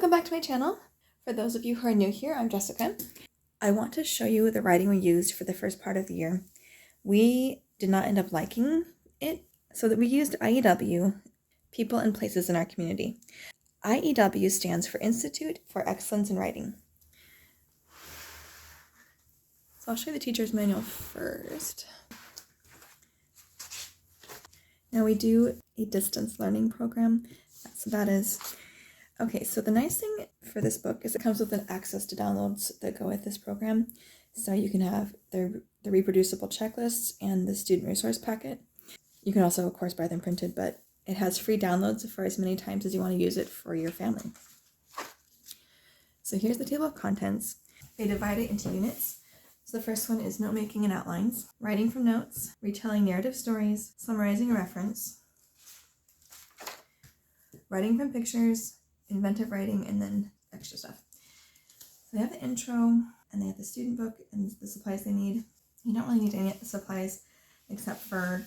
Welcome back to my channel. For those of you who are new here, I'm Jessica. I want to show you the writing we used for the first part of the year. We did not end up liking it, so that we used IEW, People and Places in Our Community. IEW stands for Institute for Excellence in Writing. So I'll show you the teacher's manual first. Now we do a distance learning program, so that is... Okay, so the nice thing for this book is it comes with an access to downloads that go with this program. So you can have the reproducible checklists and the student resource packet. You can also, of course, buy them printed, but it has free downloads for as many times as you want to use it for your family. So here's the table of contents. They divide it into units. So the first one is note making and outlines, writing from notes, retelling narrative stories, summarizing a reference, writing from pictures, inventive writing, and then extra stuff. So they have the intro, and they have the student book and the supplies they need. You don't really need any supplies except for,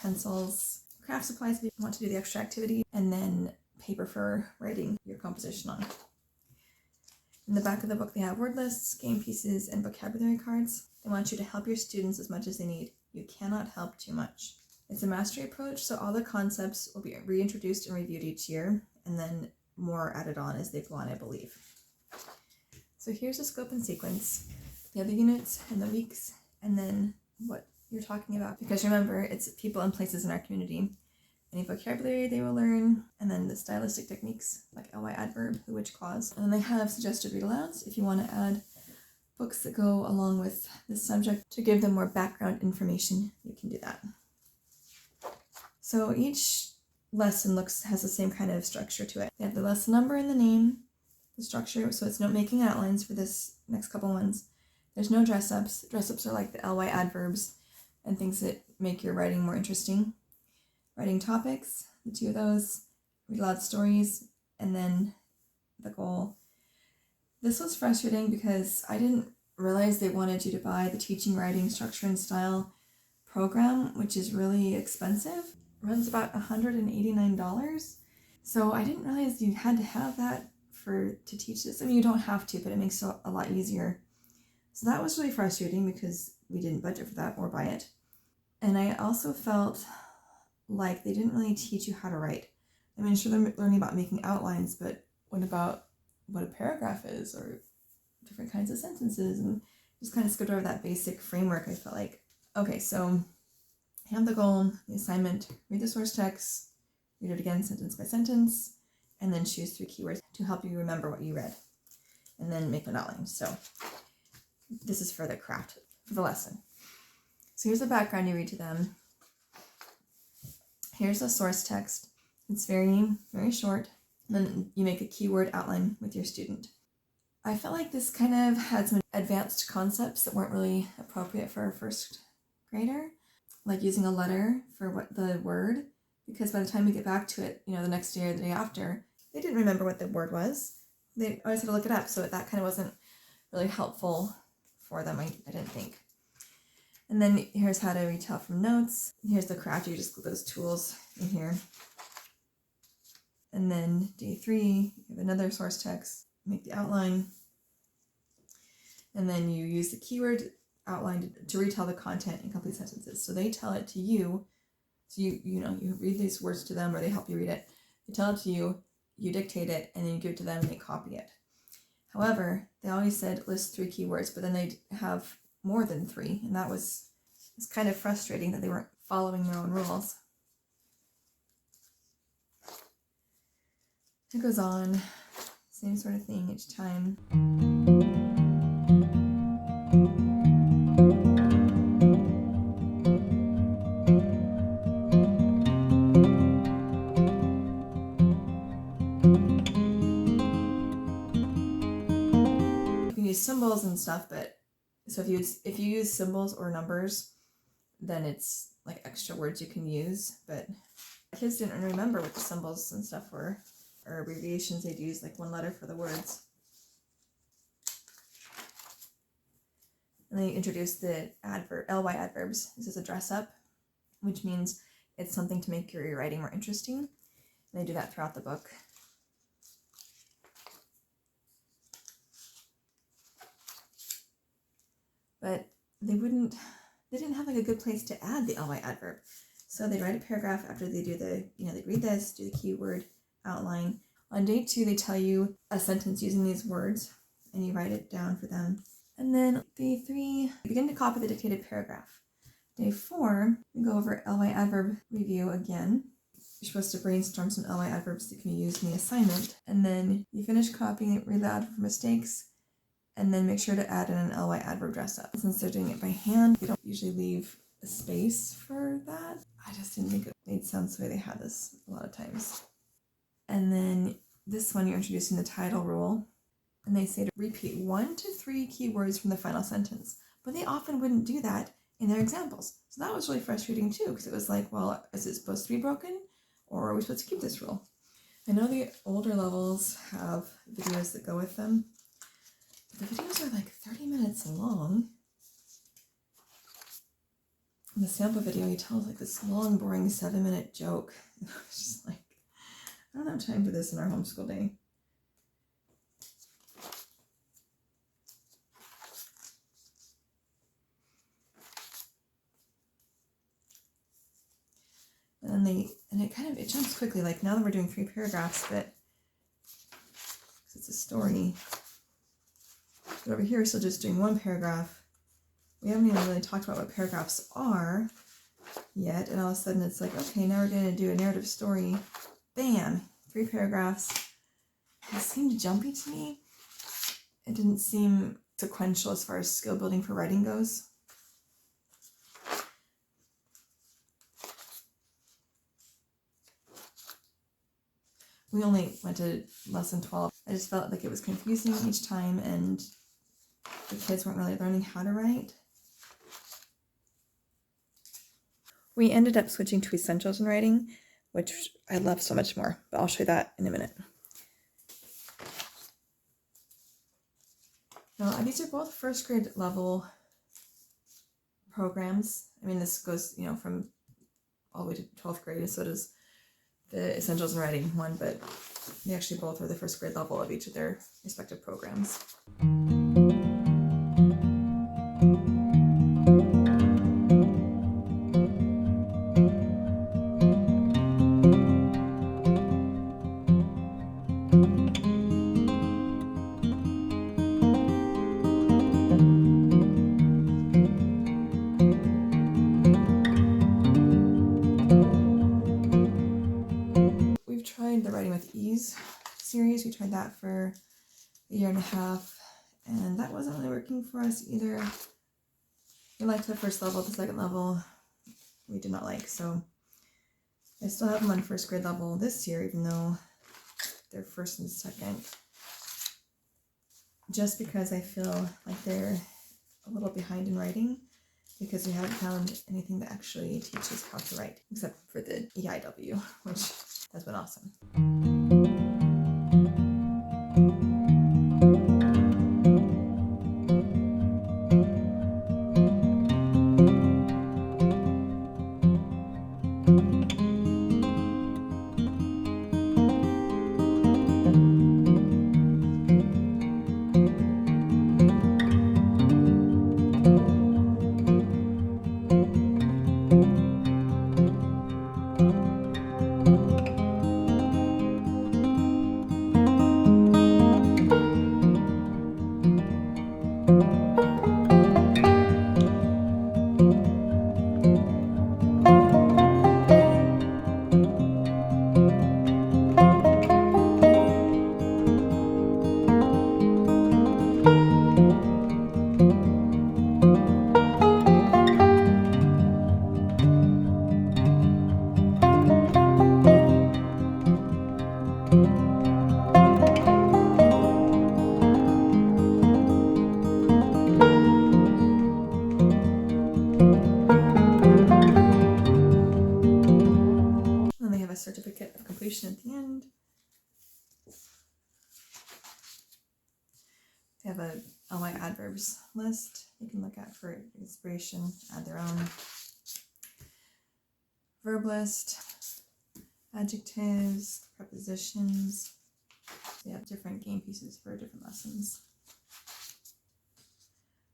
pencils, craft supplies if you want to do the extra activity, and then paper for writing your composition on. In the back of the book, they have word lists, game pieces, and vocabulary cards. They want you to help your students as much as they need. You cannot help too much. It's a mastery approach, so all the concepts will be reintroduced and reviewed each year, and then more added on as they go on, I believe. So here's the scope and sequence, the other units and the weeks, and then what you're talking about. Because remember, it's people and places in our community. Any vocabulary they will learn, and then the stylistic techniques like ly adverb, the which clause. And then they have suggested read-alouds if you want to add books that go along with this subject to give them more background information. You can do that. So each lesson has the same kind of structure to it. They have the lesson number and the name, the structure, so it's note making outlines for this next couple ones. There's no dress-ups. Dress-ups are like the ly adverbs and things that make your writing more interesting. Writing topics, the two of those, read aloud stories, and then the goal. This was frustrating because I didn't realize they wanted you to buy the Teaching Writing Structure and Style program, which is really expensive. Runs about $189. So I didn't realize you had to have that to teach this. I mean, you don't have to, but it makes it a lot easier. So that was really frustrating because we didn't budget for that or buy it. And I also felt like they didn't really teach you how to write. I mean, sure, they're learning about making outlines, but what about what a paragraph is or different kinds of sentences, and just kind of skipped over that basic framework. I felt like, okay, so have the goal, the assignment, read the source text, read it again sentence by sentence, and then choose 3 keywords to help you remember what you read, and then make an outline. So this is for the craft, for the lesson. So here's the background you read to them. Here's the source text. It's very, very short. And then you make a keyword outline with your student. I felt like this kind of had some advanced concepts that weren't really appropriate for a first grader, like using a letter for what the word, because by the time we get back to it, the next day or the day after, they didn't remember what the word was. They always had to look it up, so that kind of wasn't really helpful for them, I didn't think. And then here's how to retell from notes. Here's the craft. You just put those tools in here. And then day 3, you have another source text, make the outline. And then you use the keyword outline to retell the content in complete sentences. So they tell it to you. So you read these words to them, or they help you read it. They tell it to you, you dictate it, and then you give it to them and they copy it. However, they always said list 3 keywords, but then they'd have more than 3, and it's kind of frustrating that they weren't following their own rules. It goes on, same sort of thing each time. You can use symbols and stuff, but so if you use symbols or numbers, then it's like extra words you can use, but kids didn't remember what the symbols and stuff were, or abbreviations they'd use, like one letter for the words. And then you introduce the ly adverbs. This is a dress up, which means it's something to make your writing more interesting. And they do that throughout the book. but they didn't have like a good place to add the ly adverb. So they write a paragraph after they do they read this, do the keyword outline. On day 2, they tell you a sentence using these words, and you write it down for them. And then day 3, begin to copy the dictated paragraph. Day 4, we go over ly adverb review again. You're supposed to brainstorm some ly adverbs that can be used in the assignment. And then you finish copying it, read loud for mistakes, and then make sure to add in an ly adverb dress up. Since they're doing it by hand, they don't usually leave a space for that. I just didn't think it made sense the way they had this a lot of times. And then this one, you're introducing the title rule, and they say to repeat 1 to 3 keywords from the final sentence, but they often wouldn't do that in their examples. So that was really frustrating too, because it was like, well, is it supposed to be broken, or are we supposed to keep this rule? I know the older levels have videos that go with them, but the videos are like 30 minutes long. In the sample video, he tells like this long, boring 7-minute joke. It's just like, I don't have time for this in our homeschool day. And then it jumps quickly. Like now that we're doing 3 paragraphs, but it's a story. But over here, we're still just doing 1 paragraph. We haven't even really talked about what paragraphs are yet, and all of a sudden it's like, okay, now we're going to do a narrative story. Bam! 3 paragraphs. It seemed jumpy to me. It didn't seem sequential as far as skill building for writing goes. We only went to lesson 12. I just felt like it was confusing each time, and the kids weren't really learning how to write. We ended up switching to essentials in writing, which I love so much more, but I'll show you that in a minute. Now, these are both first grade level programs. I mean, this goes, from all the way to 12th grade, so does the essentials in writing one, but they actually both are the first grade level of each of their respective programs. We've tried the Writing with Ease series. We tried that for a year and a half, and that wasn't really working for us either. We liked the first level, the second level we did not like, so I still have them on first grade level this year, even though they're first and second, just because I feel like they're a little behind in writing, because we haven't found anything that actually teaches how to write, except for the EIW, which has been awesome. Certificate of completion at the end. They have a ly adverbs list you can look at for inspiration, add their own. Verb list, adjectives, prepositions. They have different game pieces for different lessons.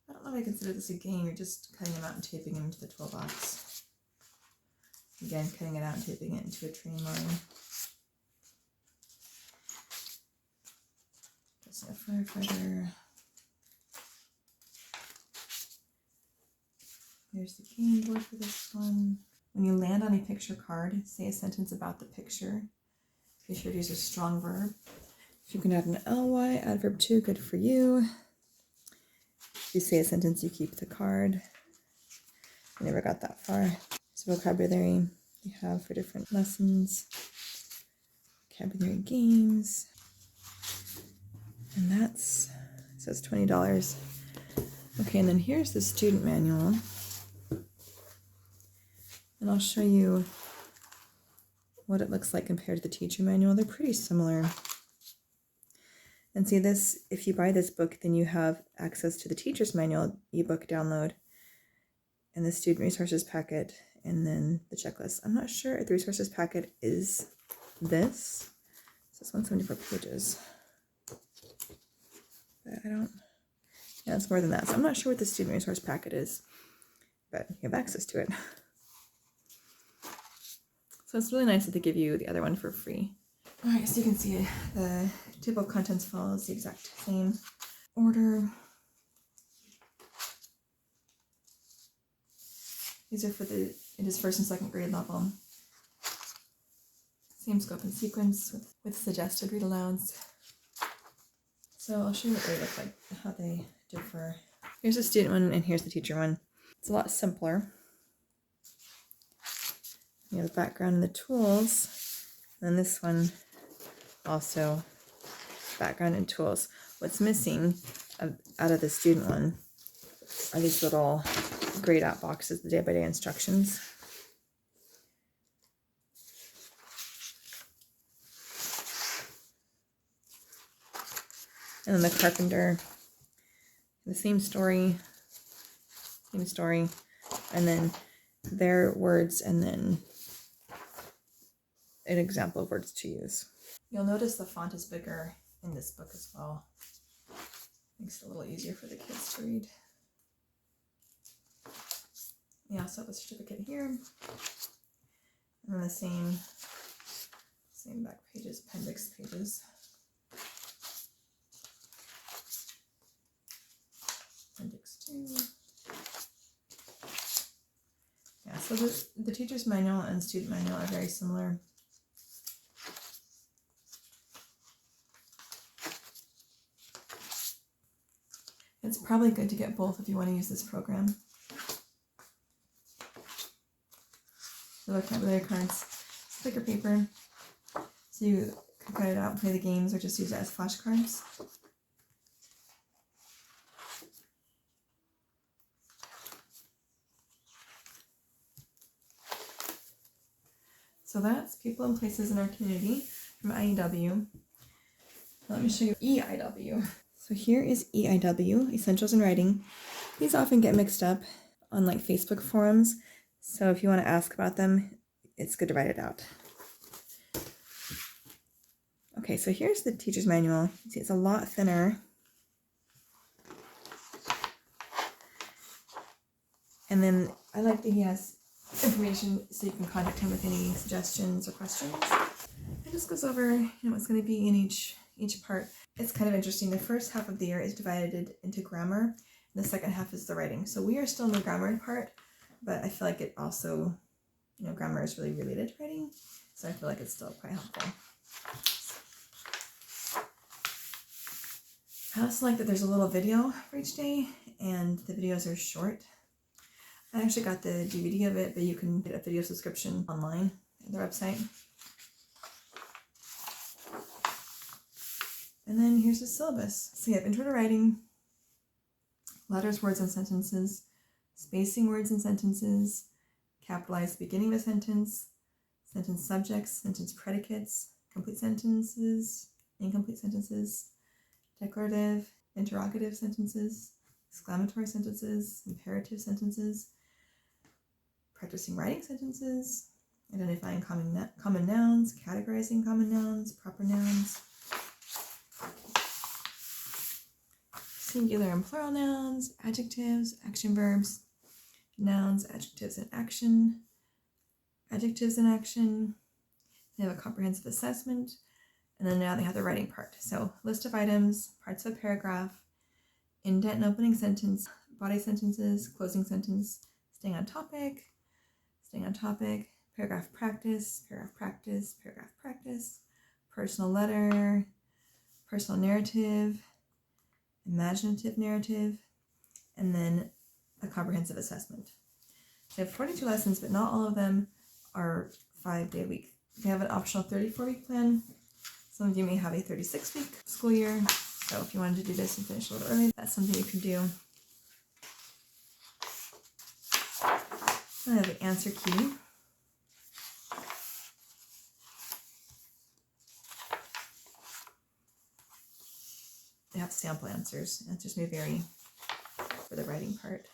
I don't know would I consider this a game? You're just cutting them out and taping them into the toolbox. Again, cutting it out and taping it into a train line. Just a firefighter. There's the game board for this one. When you land on a picture card, say a sentence about the picture. Be sure to use a strong verb. If you can add an ly, adverb to, good for you. If you say a sentence, you keep the card. I never got that far. There's vocabulary you have for different lessons. Vocabulary games. And that's, it says $20. Okay, and then here's the student manual. And I'll show you what it looks like compared to the teacher manual. They're pretty similar. And see this, if you buy this book, then you have access to the teacher's manual ebook download and the student resources packet and then the checklist. I'm not sure if the resources packet is this. So it's 174 pages. But I don't, yeah, it's more than that. So I'm not sure what the student resource packet is, but you have access to it. So it's really nice that they give you the other one for free. All right, so you can see the table of contents follows the exact same order. These are for it is first and second grade level. Same scope and sequence with suggested read alouds. So I'll show you what they look like, how they differ. Here's the student one and here's the teacher one. It's a lot simpler. You have the background and the tools. And then this one also background and tools. What's missing out of the student one are these little grayed out boxes, the day-by-day instructions. And then the carpenter, the same story, and then their words, and then an example of words to use. You'll notice the font is bigger in this book as well. Makes it a little easier for the kids to read. We also have a certificate here. And then the same back pages, appendix pages. Appendix 2. Yeah, so the teacher's manual and student manual are very similar. It's probably good to get both if you want to use this program. The vocabulary cards, sticker paper, so you can cut it out and play the games or just use it as flashcards. So that's people and places in our community from IEW. Let me show you EIW. So here is EIW, Essentials in Writing. These often get mixed up on like Facebook forums. So if you want to ask about them, it's good to write it out. Okay, so here's the teacher's manual. You see, it's a lot thinner. And then I like that he has information so you can contact him with any suggestions or questions. It just goes over, what's going to be in each part. It's kind of interesting. The first half of the year is divided into grammar, and the second half is the writing. So we are still in the grammar part, but I feel like it also, grammar is really related to writing, so I feel like it's still quite helpful. I also like that there's a little video for each day, and the videos are short. I actually got the DVD of it, but you can get a video subscription online at their website. And then here's the syllabus. So you have intro to writing, letters, words, and sentences, spacing words and sentences, capitalize the beginning of a sentence, sentence subjects, sentence predicates, complete sentences, incomplete sentences, declarative, interrogative sentences, exclamatory sentences, imperative sentences, practicing writing sentences, identifying common nouns, categorizing common nouns, proper nouns. singular and plural nouns, adjectives, action verbs, nouns, adjectives, and action, adjectives in action. They have a comprehensive assessment, and then now they have the writing part. So list of items, parts of a paragraph, indent and opening sentence, body sentences, closing sentence, staying on topic, paragraph practice, paragraph practice, personal letter, personal narrative, imaginative narrative, and then a comprehensive assessment. They have 42 lessons, but not all of them are 5-day a week. They have an optional 34-week plan. Some of you may have a 36-week school year, so if you wanted to do this and finish a little early, that's something you could do. I have an answer key. They have sample answers. Answers may vary for the writing part.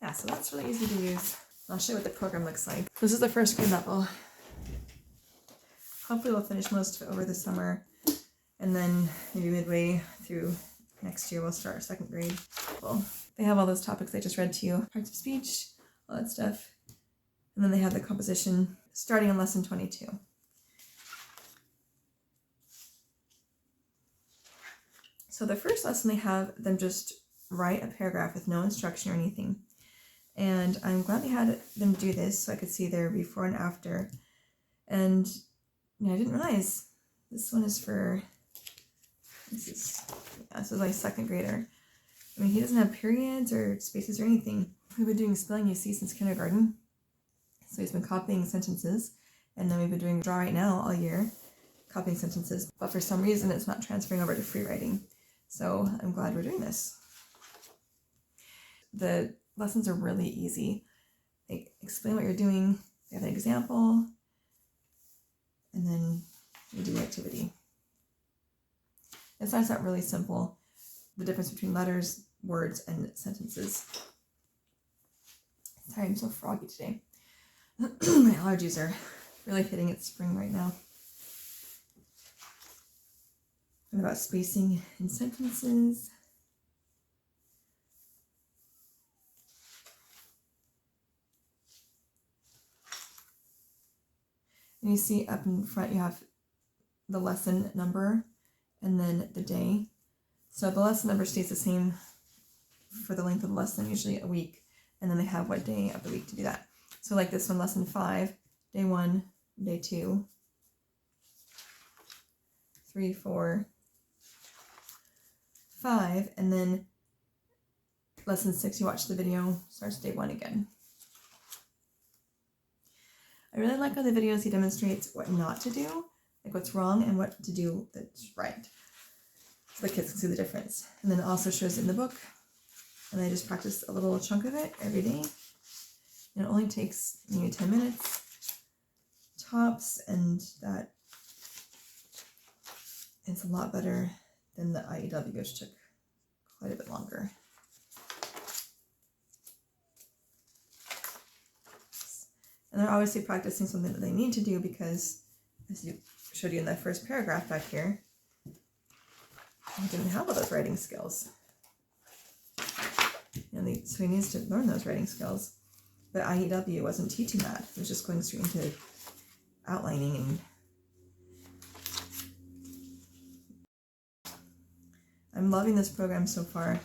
Yeah, so that's really easy to use. I'll show you what the program looks like. This is the first grade level. Hopefully we'll finish most of it over the summer, and then maybe midway through next year we'll start our second grade. Well, they have all those topics I just read to you, parts of speech, all that stuff. And then they have the composition starting in lesson 22. So the first lesson, they have them just write a paragraph with no instruction or anything. And I'm glad they had them do this so I could see their before and after. And I didn't realize this one is for, this is my second grader. I mean, he doesn't have periods or spaces or anything. We've been doing spelling, you see, since kindergarten. So he's been copying sentences. And then we've been doing draw right now all year, copying sentences. But for some reason, it's not transferring over to free writing. So I'm glad we're doing this. The lessons are really easy. They explain what you're doing. They have an example. And then you do the activity. It's not really simple, the difference between letters, words, and sentences. Sorry, I'm so froggy today. My allergies are really hitting its spring right now. What about spacing in sentences? And you see up in front you have the lesson number and then the day. So the lesson number stays the same for the length of the lesson, usually a week, and then they have what day of the week to do that. So like this one, lesson 5, day 1, day 2, 3, 4, 5, and then lesson 6, you watch the video, starts day 1 again. I really like how the videos he demonstrates what not to do, like what's wrong and what to do that's right. So the kids can see the difference. And then it also shows it in the book. And I just practice a little chunk of it every day. And it only takes maybe 10 minutes tops, and that is a lot better than the IEW, which took quite a bit longer. And they're obviously practicing something that they need to do because, as you showed you in that first paragraph back here, he didn't have all those writing skills. And so he needs to learn those writing skills. But IEW wasn't teaching that. It was just going straight into outlining. And I'm loving this program so far.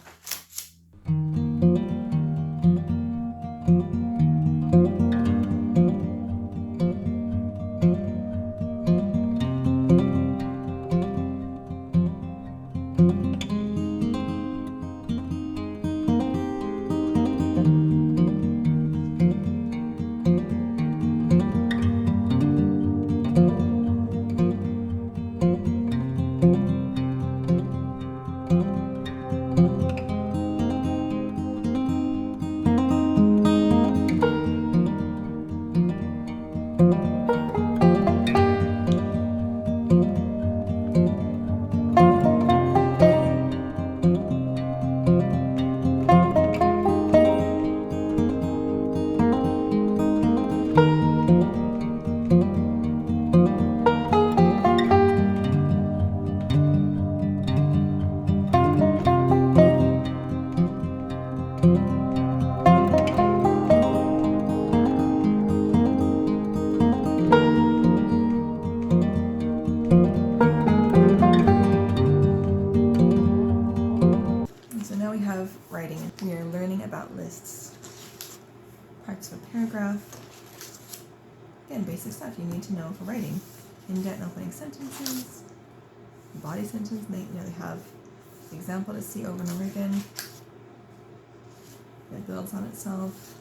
lists parts of a paragraph. Again, basic stuff you need to know for writing. Indent and opening sentences, body sentence. They have the example to see over and over again. It builds on itself.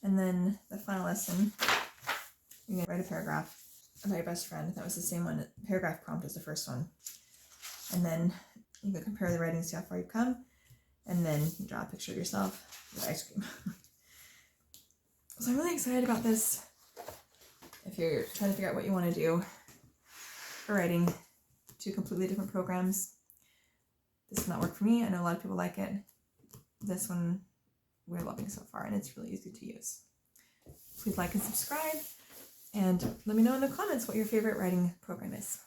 And then the final lesson, you're going to write a paragraph about your best friend. That was the same one. Paragraph prompt was the first one. And then you can compare the writing, see how far you've come. And then you draw a picture of yourself with ice cream. So I'm really excited about this. If you're trying to figure out what you want to do for writing 2 completely different programs, this did not work for me. I know a lot of people like it. This one we're loving so far, and it's really easy to use. Please like and subscribe, and let me know in the comments what your favorite writing program is.